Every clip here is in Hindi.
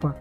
और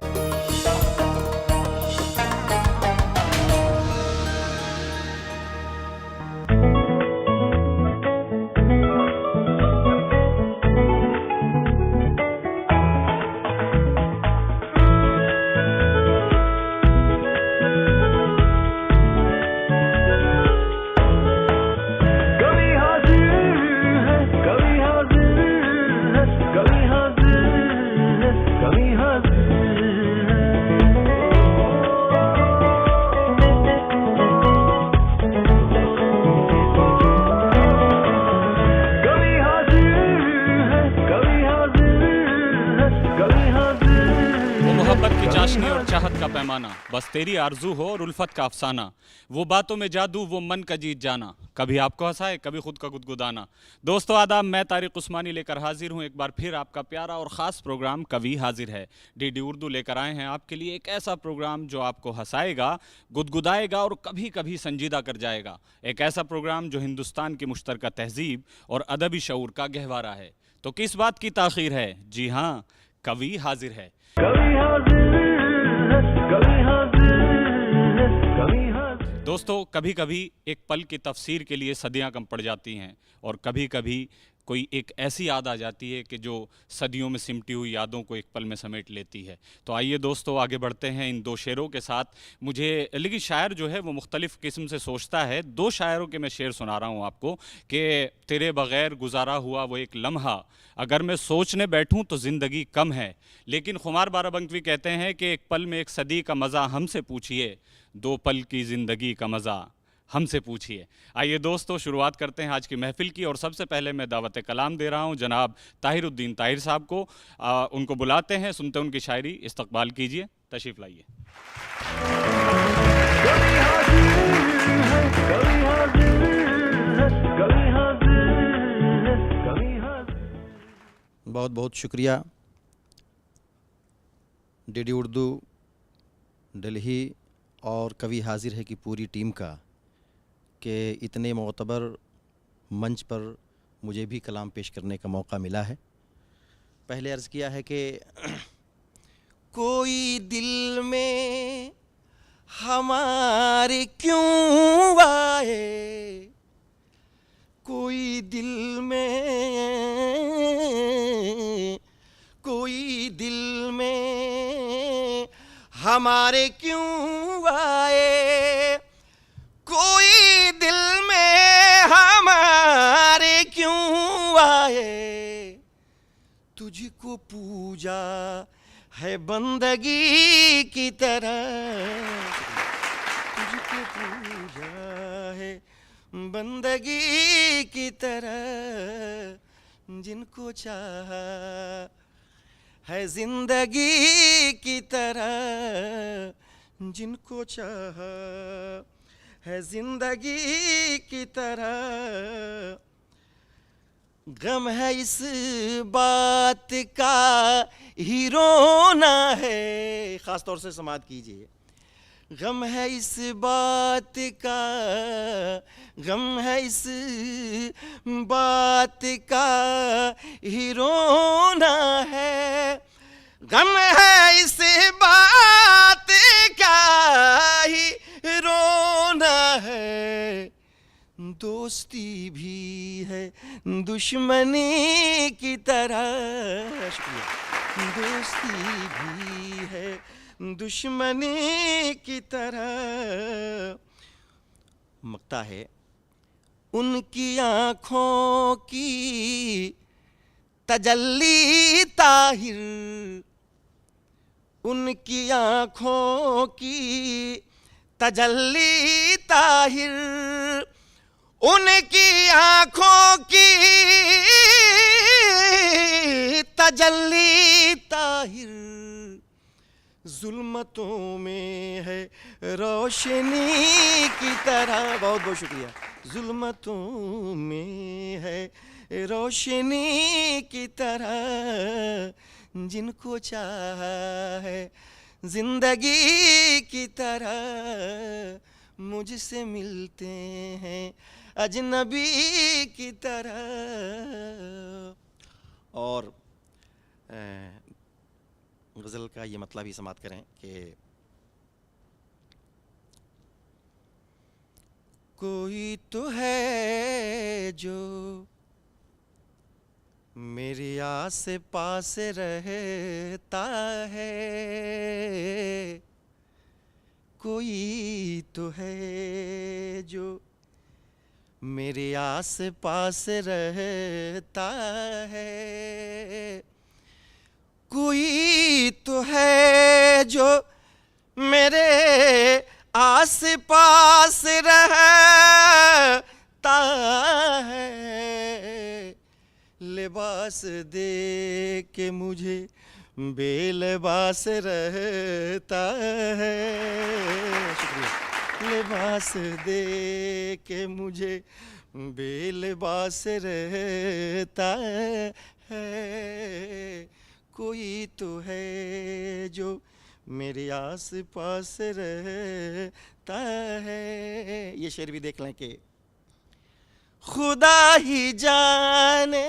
चाहत का पैमाना, बस तेरी आरजू हो और उल्फत का अफसाना, वो बातों में जादू, वो मन का जीत जाना, कभी आपको हंसाए कभी खुद का गुदगुदाना। दोस्तों आदाब, मैं तारिक उस्मानी लेकर हाजिर हूँ एक बार फिर आपका प्यारा और ख़ास प्रोग्राम कवि हाजिर है। डीडी उर्दू लेकर आए हैं आपके लिए एक ऐसा प्रोग्राम जो आपको हंसाएगा, गुदगुदाएगा और कभी कभी संजीदा कर जाएगा। एक ऐसा प्रोग्राम जो हिंदुस्तान की मुश्तरका तहजीब और अदबी शऊर का गहवारा है। तो किस बात की ताख़ीर है? जी हाँ, कवि हाजिर है। दोस्तों कभी कभी एक पल की तफसीर के लिए सदियां कम पड़ जाती हैं और कभी कभी कोई एक ऐसी याद आ जाती है कि जो सदियों में सिमटी हुई यादों को एक पल में समेट लेती है। तो आइए दोस्तों आगे बढ़ते हैं इन दो शेरों के साथ। लेकिन शायर जो है वो मुख्तलिफ़ किस्म से सोचता है। दो शायरों के मैं शेर सुना रहा हूँ आपको कि तेरे बग़ैर गुजारा हुआ वो एक लम्हा, अगर मैं सोचने बैठूँ तो ज़िंदगी कम है। लेकिन खुमार बाराबंकवी कहते हैं कि एक पल में एक सदी का मज़ा हमसे पूछिए, दो पल की ज़िंदगी का मज़ा हमसे पूछिए। आइए दोस्तों शुरुआत करते हैं आज की महफिल की और सबसे पहले मैं दावत कलाम दे रहा हूं जनाब ताहिरुद्दीन ताहिर साहब को। उनको बुलाते हैं, सुनते हैं उनकी शायरी, इस्तकबाल कीजिए, तशरीफ़ लाइए। बहुत बहुत शुक्रिया डीडी उर्दू दिल्ली और कवि हाजिर है की पूरी टीम का कि इतने मोतबर मंच पर मुझे भी कलाम पेश करने का मौका मिला है। पहले अर्ज़ किया है कि कोई दिल में हमारे क्यों आए, कोई दिल में हमारे क्यों आए, कोई दिल में हमारे क्यों आए, तुझको पूजा है बंदगी की तरह, तुझको पूजा है बंदगी की तरह, जिनको चाहा है जिंदगी की तरह, जिनको चाहा है जिंदगी की तरह। गम है इस बात का ही रोना है, ख़ास तौर से समाअत कीजिए। गम है इस बात का, गम है इस बात का ही रोना है, गम है इस बात का ही रोना है। दोस्ती भी है दुश्मनी की तरह, शुक्रिया, दोस्ती भी है दुश्मनी की तरह। मकता है उनकी आँखों की तजल्ली ताहिर, उनकी आँखों की तजल्ली ताहिर, उनकी आँखों की तजल्ली ताहिर, जुल्मतों में है रोशनी की तरह। बहुत बहुत शुक्रिया। जुल्मतों में है रोशनी की तरह, जिनको चाहा है जिंदगी की तरह, मुझसे मिलते हैं अजनबी की तरह। और गज़ल का ये मतलब ही समाप्त करें कि कोई तो है जो मेरे आस पास रहता है, कोई तो है जो मेरे आस पास रहता है, कोई तो है जो मेरे आस पास रहता है, लिबास दे के मुझे बेलिबास रहता है। शुक्रिया। लिबास दे के मुझे बेलिबास रहता है, कोई तो है जो मेरे आस पास रहता है। ये शेर भी देख लें कि खुदा ही जाने,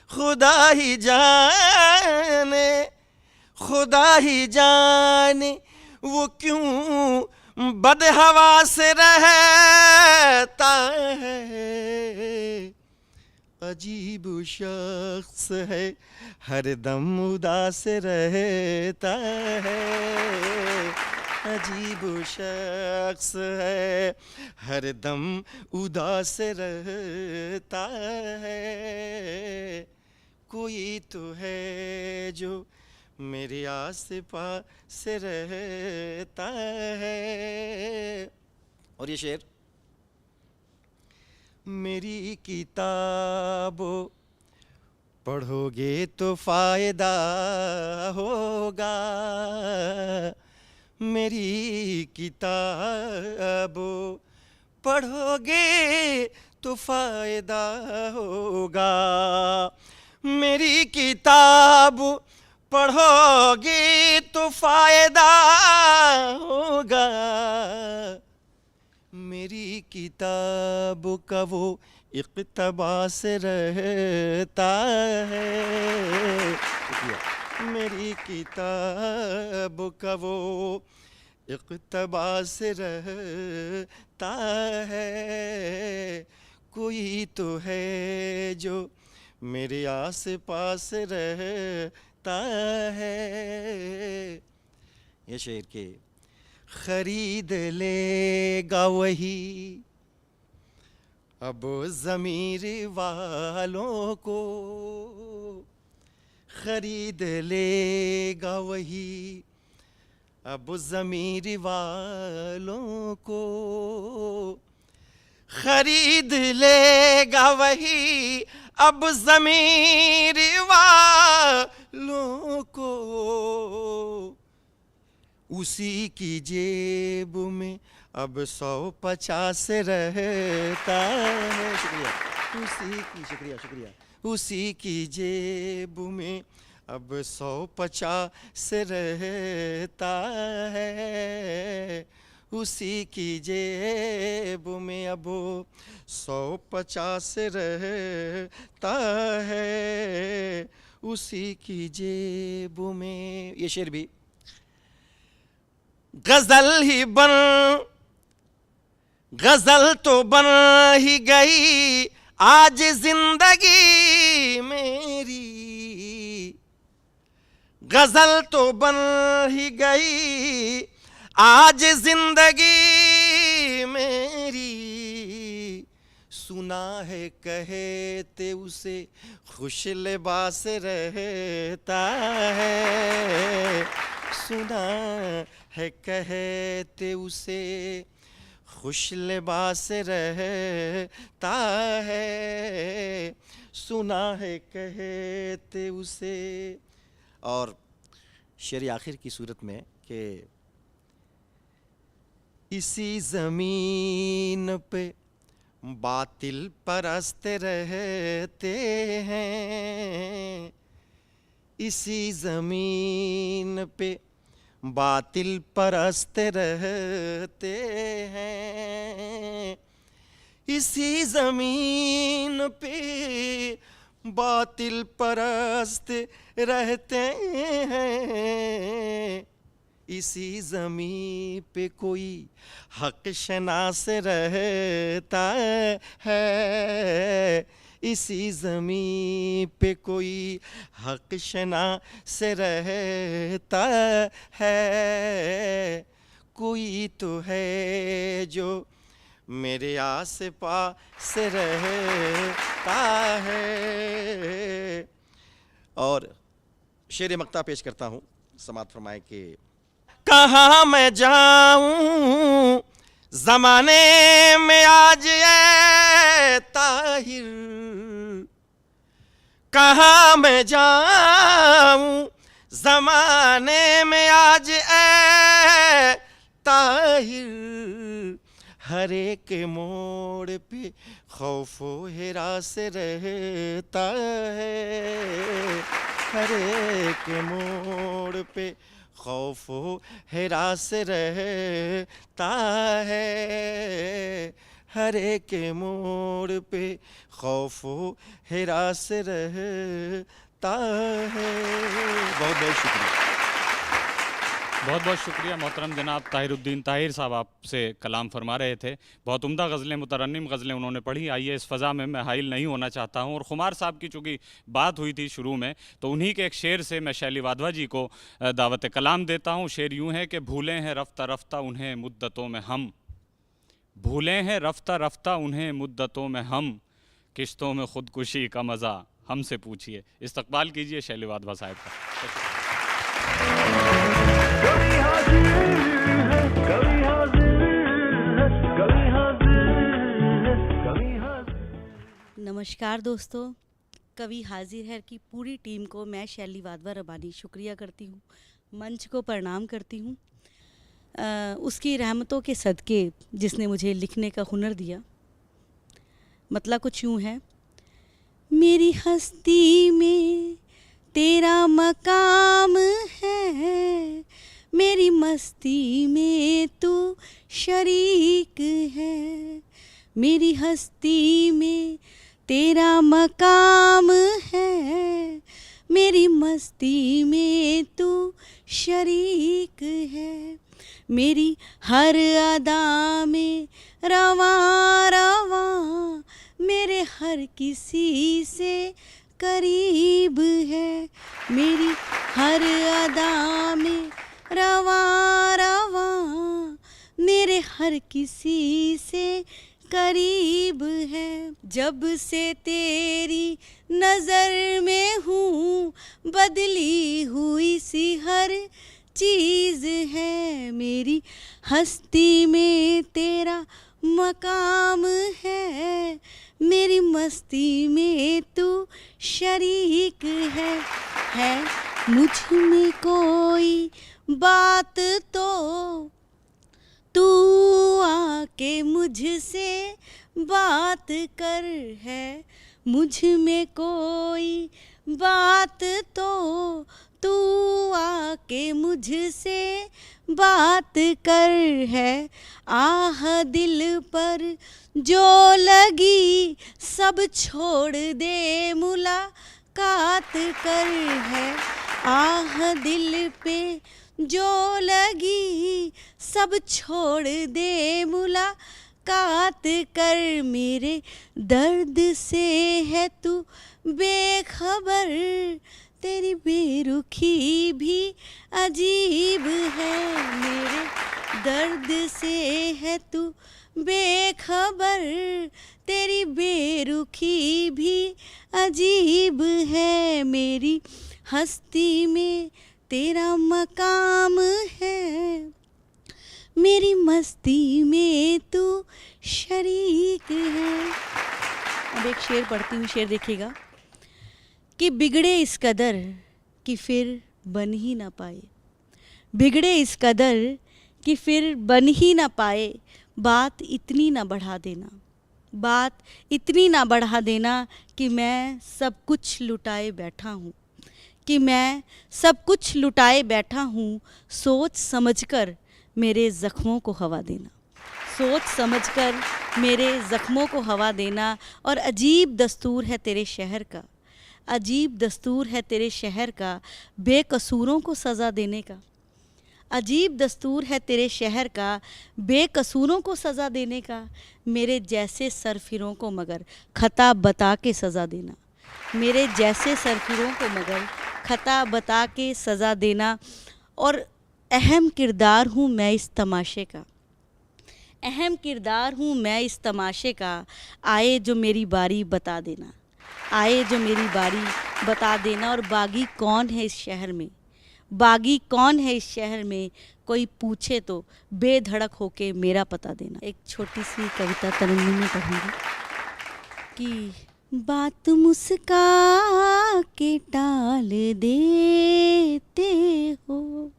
खुदा ही जाने, खुदा ही जाने वो क्यों बदहवा से रहता है, अजीब शख्स है हरदम उदास रहता है, अजीब शख्स है हरदम उदास रहता है, कोई तो है जो मेरे आस पास रहता है। और ये शेर, मेरी किताबों पढ़ोगे तो फायदा होगा, मेरी किताबों पढ़ोगे तो फायदा होगा, मेरी किताब पढ़ोगे तो फायदा होगा, मेरी किताब का वो इक़्तिबास रहता है, मेरी किताब का वो इक़्तिबास रहता है, कोई तो है जो मेरे आस पास रहता है। ये शेर के खरीद लेगा वही अब ज़मीर वालों को, खरीद लेगा वही अब ज़मीर वालों को, खरीद लेगा वही अब ज़मीर वालों को, उसी की जेब में अब 150 रहता है। शुक्रिया। उसी की शुक्रिया उसी की जेब में अब 150 रहता है, उसी की जेब में अब 150 रहता है, उसी की जेब में। ये शेर भी गजल तो बन ही गई आज जिंदगी मेरी, गजल तो बन ही गई आज जिंदगी मेरी, सुना है कहते उसे खुश लिबास रहता है, सुना है कहते उसे खुश लिबास रहता है, सुना है कहते उसे। और शेर आखिर की सूरत में कि इसी ज़मीन पे बातिल परस्त रहते हैं, इसी ज़मीन पे बातिल परस्त रहते हैं, इसी ज़मीन पे बातिल परस्त रहते हैं, इसी ज़मीं पे कोई हक शनास रहता है, इसी ज़मीं पे कोई हक शनास रहता है, कोई तो है जो मेरे आस पास रहता है। और शेर मक्ता पेश करता हूँ, समात फरमाए कि कहाँ मैं जाऊँ ज़माने में आज ए ताहिर, कहाँ मैं जाऊँ ज़माने में आज ए ताहिर, हर एक मोड़ पे खौफो हिरास रहता है, हर एक मोड़ पे खौफो हिरास रहता है, हर एक मोड़ पे खौफो हिरास रहता है। बहुत बहुत शुक्रिया। बहुत बहुत शुक्रिया मोहतरम जनाब ताहिरुद्दीन ताहिर साहब, आपसे कलाम फरमा रहे थे। बहुत उम्दा गज़लें, मुतरन्निम गज़लें उन्होंने पढ़ी। आइए इस फ़ज़ा में मैं हाइल नहीं होना चाहता हूँ। और खुमार साहब की चूँकि बात हुई थी शुरू में, तो उन्हीं के एक शेर से मैं शैली वाधवा जी को दावत कलाम देता हूँ। शेर यूँ है कि भूले हैं रफ्ता रफ्ता उन्हें मुद्दतों में हम, भूले हैं रफ्ता रफ्ता उन्हें मुद्दतों में हम, किश्तों में ख़ुदकुशी का मज़ा हमसे पूछिए। इस्तकबाल कीजिए शैली वाधवा साहब का। कभी हाजिर है, कभी हाजिर है, कभी हाजिर है, कभी हाजिर। नमस्कार दोस्तों, कवि हाजिर है की पूरी टीम को मैं शैली वाधवा रबानी शुक्रिया करती हूँ, मंच को प्रणाम करती हूँ। उसकी रहमतों के सदके जिसने मुझे लिखने का हुनर दिया। मतलब कुछ यूँ है, मेरी हस्ती में तेरा मकाम है, मेरी मस्ती में तू शरीक है, मेरी हस्ती में तेरा मकाम है, मेरी मस्ती में तू शरीक है, मेरी हर अदा में रवा रवा, मेरे हर किसी से करीब है, मेरी हर अदा में रवा रवा, मेरे हर किसी से करीब है। जब से तेरी नज़र में हूँ बदली हुई सी हर चीज़ है, मेरी हस्ती में तेरा मकाम है, मेरी मस्ती में तू शरीक है मुझ में कोई बात तो तू आके मुझसे बात कर, है मुझ में कोई बात तो तू आके मुझसे बात कर, है आह दिल पर जो लगी सब छोड़ दे मुलाकात कर, है आह दिल पे जो लगी सब छोड़ दे मुलाकात कर, मेरे दर्द से है तू बेखबर, तेरी बेरुखी भी अजीब है, मेरे दर्द से है तू बेखबर, तेरी बेरुखी भी अजीब है, मेरी हस्ती में तेरा मकाम है, मेरी मस्ती में तू शरीक है। अब एक शेर पढ़ती हूँ, शेर देखिएगा कि बिगड़े इस कदर कि फिर बन ही ना पाए, बिगड़े इस कदर कि फिर बन ही ना पाए, बात इतनी ना बढ़ा देना, बात इतनी ना बढ़ा देना कि मैं सब कुछ लुटाए बैठा हूँ, कि मैं सब कुछ लुटाए बैठा हूँ, सोच समझकर मेरे ज़ख्मों को हवा देना, सोच समझकर मेरे ज़ख्मों को हवा देना। और अजीब दस्तूर है तेरे शहर का, अजीब दस्तूर है तेरे शहर का बेकसूरों को सज़ा देने का। अजीब दस्तूर है तेरे शहर का बेकसूरों को सज़ा देने का। मेरे जैसे सरफिरों को मगर खता बता के सज़ा देना। मेरे जैसे सरफिरों को मगर खता बता के सज़ा देना। और अहम किरदार हूँ मैं इस तमाशे का, अहम किरदार हूँ मैं इस तमाशे का। आए जो मेरी बारी बता देना, आए जो मेरी बारी बता देना। और बागी कौन है इस शहर में, बागी कौन है इस शहर में, कोई पूछे तो बेधड़क होके मेरा पता देना। एक छोटी सी कविता तरन्नुम में पढ़ूंगी कि बात मुस्का के टाल देते हो,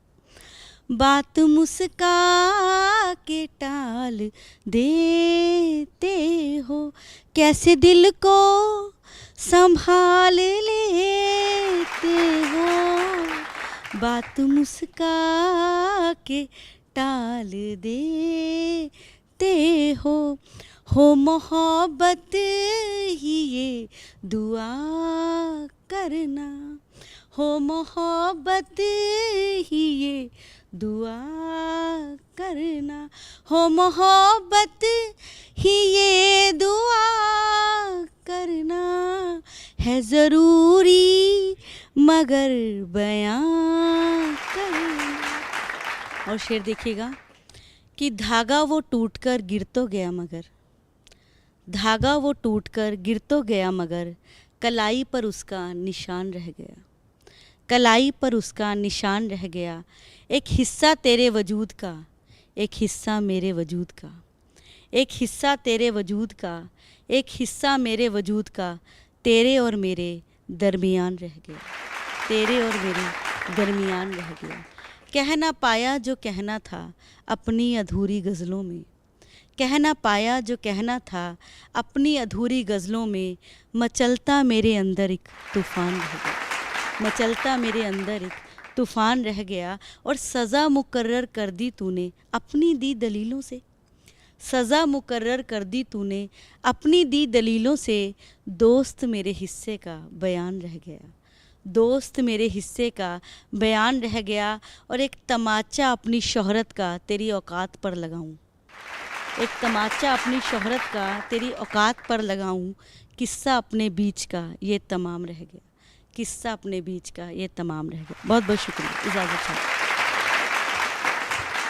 बात मुस्का के टाल देते हो, कैसे दिल को संभाल लेते हो। बात मुस्का के टाल देते हो मोहब्बत ही ये दुआ करना, हो मोहब्बत ही ये दुआ करना, हो मोहब्बत ही ये दुआ करना। है ज़रूरी मगर बयां करना। और शेर देखिएगा कि धागा वो टूटकर गिर तो गया मगर, धागा वो टूटकर गिर तो गया मगर कलाई पर उसका निशान रह गया, कलाई पर उसका निशान रह गया। एक हिस्सा तेरे वजूद का, एक हिस्सा मेरे वजूद का, एक हिस्सा तेरे वजूद का, एक हिस्सा मेरे वजूद का, तेरे और मेरे दरमियान रह गया, तेरे और मेरे दरमियान रह गया। कह ना पाया जो कहना था अपनी अधूरी गज़लों में, कह ना पाया जो कहना था अपनी अधूरी गज़लों में। मचलता मेरे अंदर एक तूफ़ान रह गया, मचलता मेरे अंदर एक तूफ़ान रह गया। और सज़ा मुकर्रर कर दी तूने अपनी दी दलीलों से, सज़ा मुकर्रर कर दी तूने अपनी दी दलीलों से। दोस्त मेरे हिस्से का बयान रह गया, दोस्त मेरे हिस्से का बयान रह गया। और एक तमाचा अपनी शोहरत का तेरी औकात पर लगाऊं, एक तमाचा अपनी शोहरत का तेरी औकात पर लगाऊं। किस्सा अपने बीच का ये तमाम रह गया, किस्सा अपने बीच का ये तमाम रह गया। बहुत बहुत शुक्रिया, इजाज़त चाहती हूँ।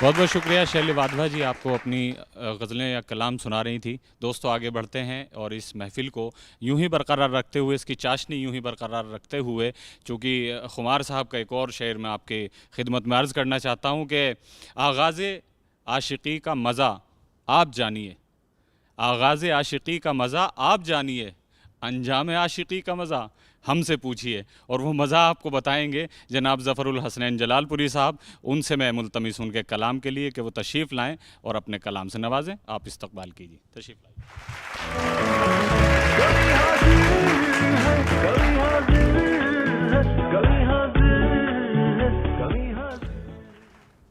बहुत बहुत शुक्रिया शैली वाधवा जी, आपको अपनी गज़लें या कलाम सुना रही थी। दोस्तों आगे बढ़ते हैं और इस महफ़िल को यूं ही बरकरार रखते हुए, इसकी चाशनी यूं ही बरकरार रखते हुए, चूँकि खुमार साहब का एक और शेर मैं आपके खिदमत में अर्ज़ करना चाहता हूँ कि आगाज़ आशिकी का मज़ा आप जानिए, आगाज़ आशिकी का मज़ा आप जानिए, अंजाम आशिकी का मज़ा हमसे पूछिए। और वो मज़ा आपको बताएंगे जनाब ज़फ़रुल हसनैन जलालपुरी साहब। उनसे मैं मुल्तमिस उनके कलाम के लिए कि वो तशरीफ़ लाएं और अपने कलाम से नवाजें। आप इस्तक़बाल कीजिए, तशरीफ़ लाइए।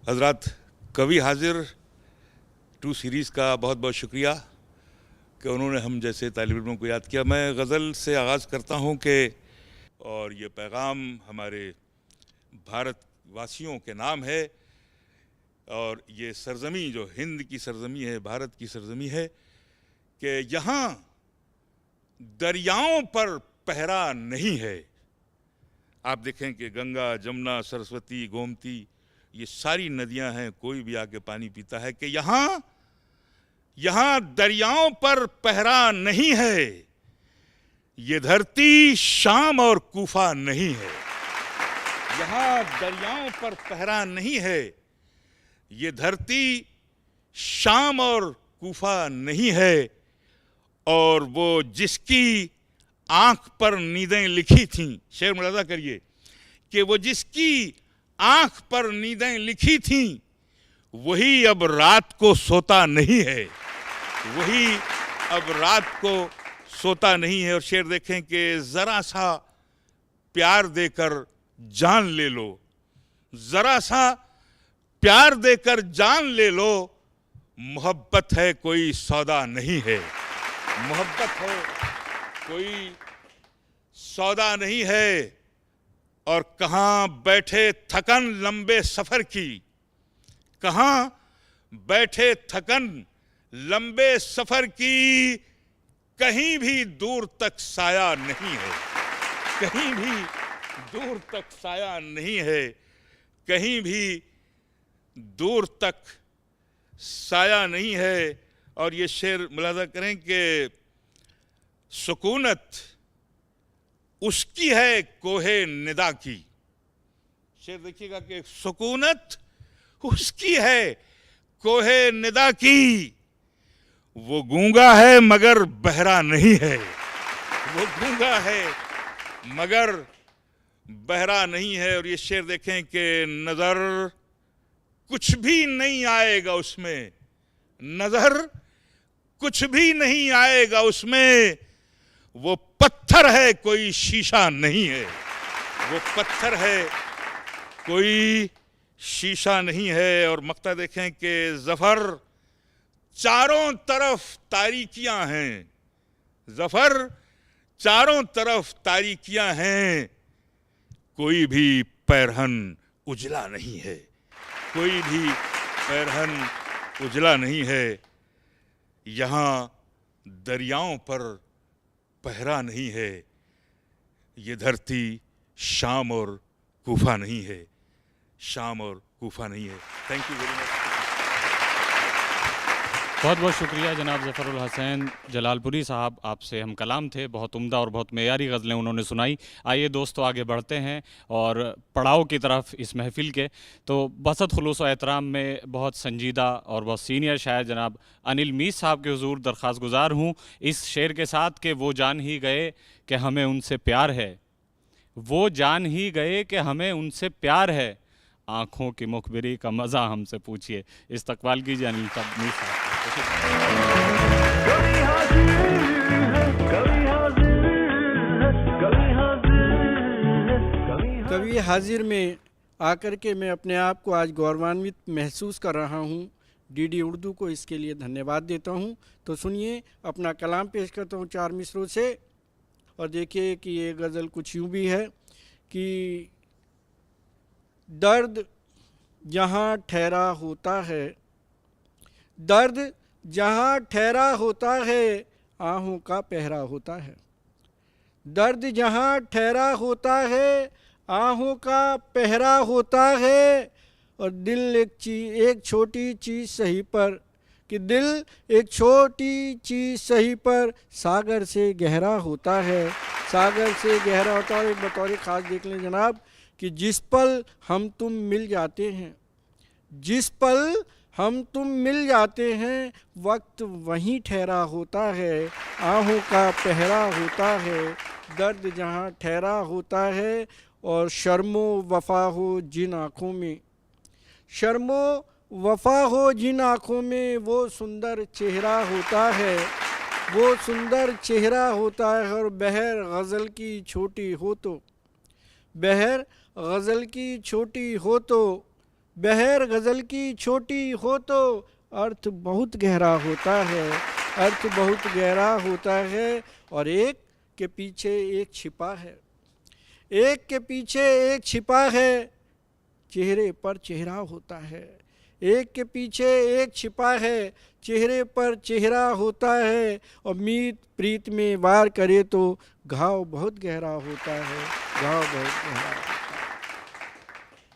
हज़रात, कवि हाजिर 2 सीरीज़ का बहुत बहुत शुक्रिया कि उन्होंने हम जैसे तालिब इल्मों को याद किया। मैं गज़ल से आगाज़ करता हूँ कि और ये पैगाम हमारे भारत वासियों के नाम है, और ये सरज़मी जो हिंद की सरज़मी है, भारत की सरज़मी है, कि यहाँ दरियाओं पर पहरा नहीं है। आप देखें कि गंगा, जमुना, सरस्वती, गोमती, ये सारी नदियाँ हैं, कोई भी आके पानी पीता है। कि यहाँ दरियाओं पर पहरा नहीं है, ये धरती शाम और कूफा नहीं है। यहाँ दरियाओं पर पहरा नहीं है, ये धरती शाम और कूफा नहीं है। और वो जिसकी आंख पर नींदें लिखी थीं, शेर मुलाज़ा करिए, कि वो जिसकी आंख पर नींदें लिखी थीं वही अब रात को सोता नहीं है, वही अब रात को सोता नहीं है। और शेर देखें कि ज़रा सा प्यार देकर जान ले लो, ज़रा सा प्यार देकर जान ले लो, मोहब्बत है कोई सौदा नहीं है, मोहब्बत है कोई सौदा नहीं है, और कहाँ बैठे थकन लंबे सफर की, कहाँ बैठे थकन लंबे सफर की, कहीं भी दूर तक साया नहीं है, कहीं भी दूर तक साया नहीं है, कहीं भी दूर तक साया नहीं है। और ये शेर मुलाजा करें कि सुकूनत उसकी है कोहे निदा की। शेर देखिएगा कि सुकूनत उसकी है कोहे निदा की, वो गूंगा है मगर बहरा नहीं है, वो गूंगा है मगर बहरा नहीं है। और ये शेर देखें कि नजर कुछ भी नहीं आएगा उसमें, नजर कुछ भी नहीं आएगा उसमें, वो पत्थर है कोई शीशा नहीं है, वो पत्थर है कोई शीशा नहीं है। और मक्ता देखें कि जफर चारों तरफ तारीकियां हैं, जफर चारों तरफ तारीकियां हैं, कोई भी पैरहन उजला नहीं है, कोई भी पैरहन उजला नहीं है। यहाँ दरियाओं पर पहरा नहीं है, ये धरती शाम और कूफा नहीं है, शाम और कूफा नहीं है। Thank you very much. बहुत बहुत शुक्रिया जनाब ज़फ़रुल हसैन जलालपुरी साहब, आपसे हम कलाम थे। बहुत उम्दा और बहुत मेयारी गज़लें उन्होंने सुनाई। आइए दोस्तों आगे बढ़ते हैं और पड़ाव की तरफ इस महफ़िल के। तो बसत खुलूस व एहतराम में बहुत संजीदा और बहुत सीनियर शायर जनाब अनिल मीर साहब के हुज़ूर दरख्वास्त गुज़ार हूँ इस शेर के साथ कि वो जान ही गए कि हमें उनसे प्यार है, वो जान ही गए कि हमें उनसे प्यार है, आँखों की मुखबिरी का मज़ा हमसे पूछिए। इस्तकबाल कीजिए अनिल मीर साहब। कभी हाजिर है, कभी हाजिर है, कभी हाजिर है, कभी हाजिर में आकर के मैं अपने आप को आज गौरवान्वित महसूस कर रहा हूँ। डीडी उर्दू को इसके लिए धन्यवाद देता हूँ। तो सुनिए, अपना कलाम पेश करता हूँ 4 मिसरों से। और देखिए कि ये गज़ल कुछ यूँ भी है कि दर्द जहाँ ठहरा होता है, दर्द जहाँ ठहरा होता है, आहों का पहरा होता है। दर्द जहाँ ठहरा होता है, आहों का पहरा होता है। और दिल एक छोटी चीज़ सही पर, कि दिल एक छोटी चीज़ सही पर सागर से गहरा होता है, सागर से गहरा होता है। एक बतौर ख़ास देख लें जनाब कि जिस पल हम तुम मिल जाते हैं, जिस पल हम तुम मिल जाते हैं, वक्त वहीं ठहरा होता है, आहों का पहरा होता है। दर्द जहाँ ठहरा होता है। और शर्मो वफा हो जिन आँखों में, शर्मो वफा हो जिन आँखों में, वो सुंदर चेहरा होता है, वो सुंदर चेहरा होता है। और बहर गज़ल की छोटी हो तो, बहर गज़ल की छोटी हो तो, बहर गज़ल की छोटी हो तो, अर्थ बहुत गहरा होता है, अर्थ बहुत गहरा होता है। और एक के पीछे एक छिपा है, एक के पीछे एक छिपा है, चेहरे पर चेहरा होता है। एक के पीछे एक छिपा है, चेहरे पर चेहरा होता है। और मीत प्रीत में वार करे तो घाव बहुत गहरा होता है, घाव बहुत गहरा होता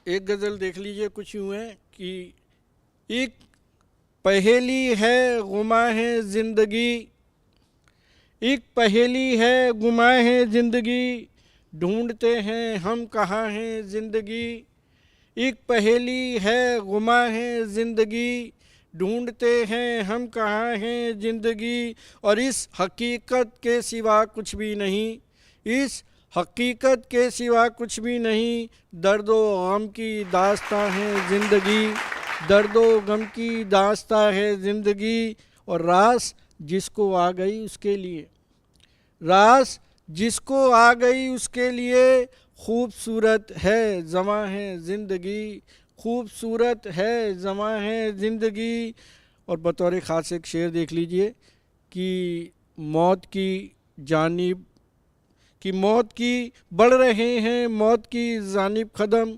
है। एक गज़ल देख लीजिए, कुछ यूँ है कि एक पहेली है गुमा है ज़िंदगी, एक पहेली है गुमा है ज़िंदगी, ढूंढते हैं हम कहाँ हैं ज़िंदगी। एक पहेली है गुमा है ज़िंदगी, ढूंढते हैं हम कहाँ हैं ज़िंदगी। और इस हकीकत के सिवा कुछ भी नहीं, इस हकीकत के सिवा कुछ भी नहीं। दर्दो गम की दास्तां है ज़िंदगी, दर्दो गम की दास्तां है ज़िंदगी। और रास जिसको आ गई उसके लिए, रास जिसको आ गई उसके लिए, खूबसूरत है ज़मा है ज़िंदगी, खूबसूरत है ज़मा है ज़िंदगी। और बतौर ख़ास एक शेर देख लीजिए कि मौत की जानिब, कि मौत की बढ़ रहे हैं मौत की जानिब कदम,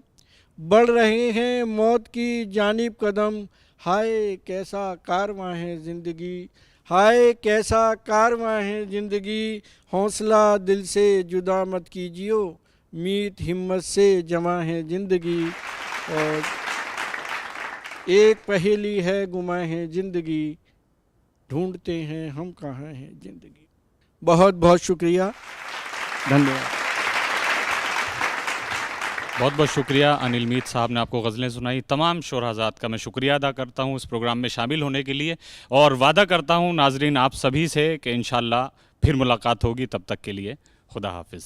बढ़ रहे हैं मौत की जानिब कदम। हाय कैसा कारवां है ज़िंदगी, हाय कैसा कारवां है ज़िंदगी। हौसला दिल से जुदा मत कीजियो, मीत हिम्मत से जमा है ज़िंदगी। और एक पहेली है गुमा है ज़िंदगी, ढूंढते हैं हम कहाँ हैं ज़िंदगी। बहुत बहुत शुक्रिया, धन्यवाद। बहुत बहुत शुक्रिया अनिल मीत साहब ने आपको गज़लें सुनाई। तमाम शोराज़ात का मैं शुक्रिया अदा करता हूँ इस प्रोग्राम में शामिल होने के लिए, और वादा करता हूँ नाजरीन आप सभी से कि इंशाअल्लाह फिर मुलाकात होगी। तब तक के लिए खुदा हाफिज़।